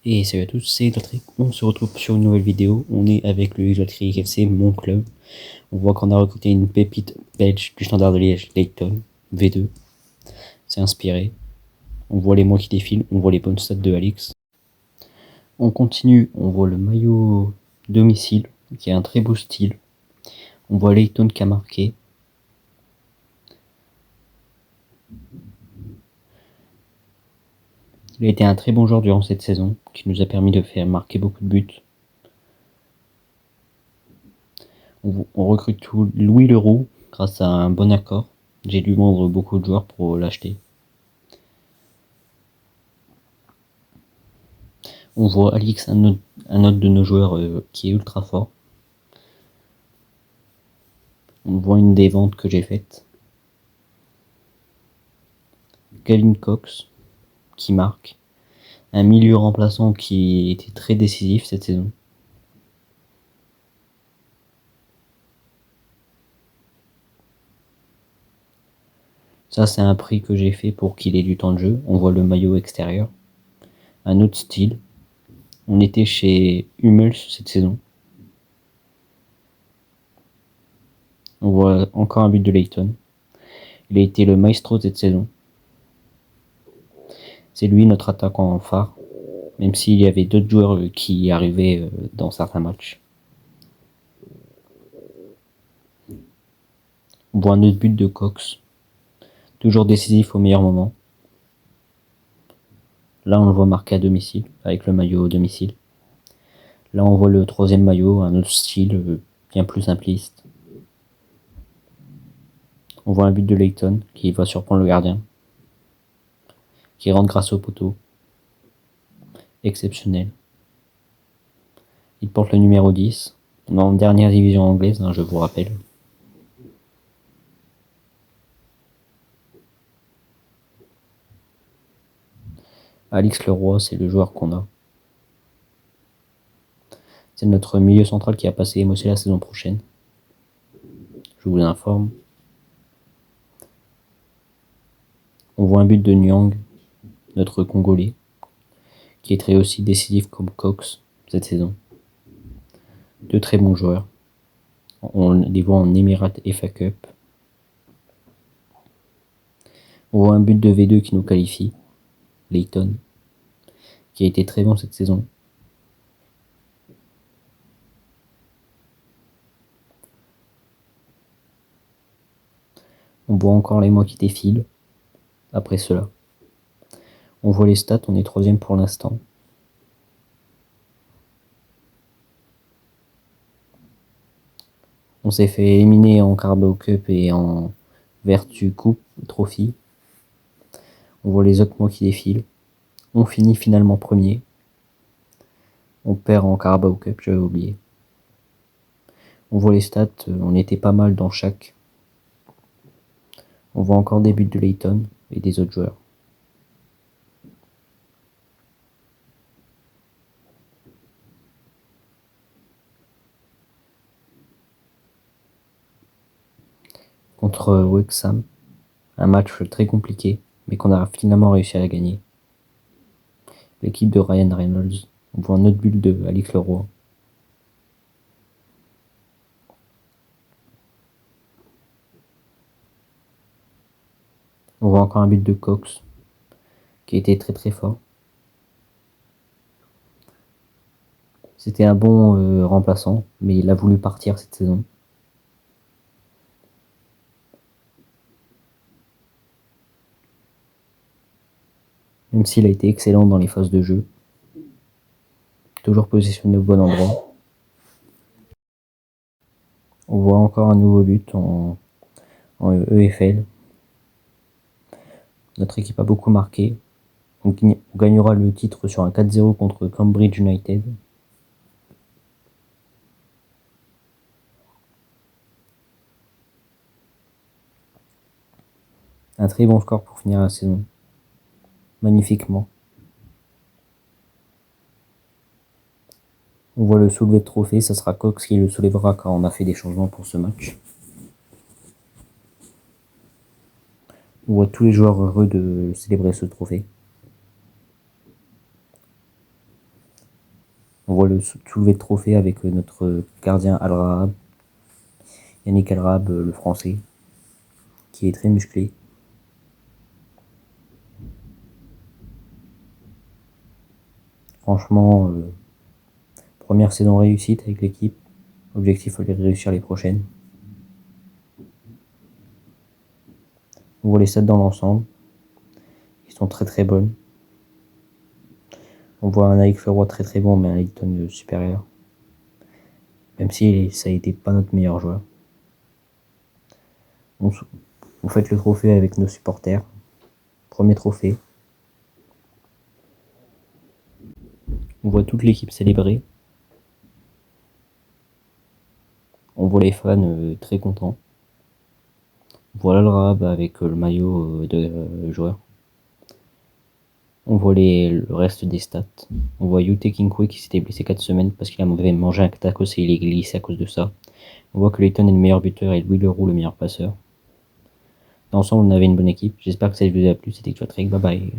Et salut à tous, c'est Patrick, on se retrouve sur une nouvelle vidéo, on est avec le Loterie FC, mon club. On voit qu'on a recruté une pépite belge du Standard de Liège, Layton, V2. C'est inspiré, on voit les mois qui défilent, on voit les bonnes stats de Alix. On continue, on voit le maillot domicile, qui a un très beau style. On voit Layton qui a marqué. Il a été un très bon joueur durant cette saison, qui nous a permis de faire marquer beaucoup de buts. On recrute tout Louis Leroux grâce à un bon accord. J'ai dû vendre beaucoup de joueurs pour l'acheter. On voit Alix, un autre de nos joueurs qui est ultra fort. On voit une des ventes que j'ai faites. Gavin Cox qui marque. Un milieu remplaçant qui était très décisif cette saison. Ça, c'est un prix que j'ai fait pour qu'il ait du temps de jeu. On voit le maillot extérieur. Un autre style. On était chez Hummels cette saison. On voit encore un but de Layton. Il a été le maestro cette saison. C'est lui notre attaquant en phare, même s'il y avait d'autres joueurs qui arrivaient dans certains matchs. On voit un autre but de Cox, toujours décisif au meilleur moment. Là, on le voit marquer à domicile, avec le maillot au domicile. Là, on voit le troisième maillot, un autre style, bien plus simpliste. On voit un but de Layton, qui va surprendre le gardien, qui rentre grâce au poteau. Exceptionnel. Il porte le numéro 10, en dernière division anglaise, je vous rappelle. Alix Leroy, c'est le joueur qu'on a. C'est notre milieu central qui a passé MOC la saison prochaine. Je vous informe. On voit un but de Nyang, notre Congolais, qui est très aussi décisif comme Cox cette saison. Deux très bons joueurs. On les voit en Emirates FA Cup. On voit un but de V2 qui nous qualifie, Layton, qui a été très bon cette saison. On voit encore les mois qui défilent après cela. On voit les stats, on est troisième pour l'instant. On s'est fait éliminer en Carabao Cup et en Vertu Coupe Trophy. On voit les autres mois qui défilent. On finit finalement premier. On perd en Carabao Cup, j'avais oublié. On voit les stats, on était pas mal dans chaque. On voit encore des buts de Layton et des autres joueurs. Contre Wrexham, un match très compliqué, mais qu'on a finalement réussi à la gagner. L'équipe de Ryan Reynolds. On voit un autre but de Alix Leroy. On voit encore un but de Cox, qui était très très fort. C'était un bon remplaçant, mais il a voulu partir cette saison. Même s'il a été excellent dans les phases de jeu. Toujours positionné au bon endroit. On voit encore un nouveau but en EFL. Notre équipe a beaucoup marqué. On gagnera le titre sur un 4-0 contre Cambridge United. Un très bon score pour finir la saison. Magnifiquement. On voit le soulevé de trophée, ça sera Cox qui le soulèvera quand on a fait des changements pour ce match. On voit tous les joueurs heureux de célébrer ce trophée. voit le soulevé de trophée avec notre gardien Al-Rahab, Yannick Al-Rahab, le français, qui est très musclé. Franchement, première saison réussite avec l'équipe. Objectif, faut les réussir les prochaines. On voit les stats dans l'ensemble. Ils sont très très bonnes. On voit un Alec Leroy très très bon, mais un Ayton supérieur. Même si ça a été pas notre meilleur joueur. On fête le trophée avec nos supporters. Premier trophée. On voit toute l'équipe célébrer. On voit les fans très contents. On voit l'Al-Rahab avec le maillot de joueur. On voit le reste des stats. On voit Yute Kinkwe qui s'était blessé 4 semaines parce qu'il a mangé un tacos et il est glissé à cause de ça. On voit que Layton est le meilleur buteur et Louis Leroux le meilleur passeur. Dans l'ensemble, on avait une bonne équipe. J'espère que ça vous a plu. C'était Quatrick. Bye bye.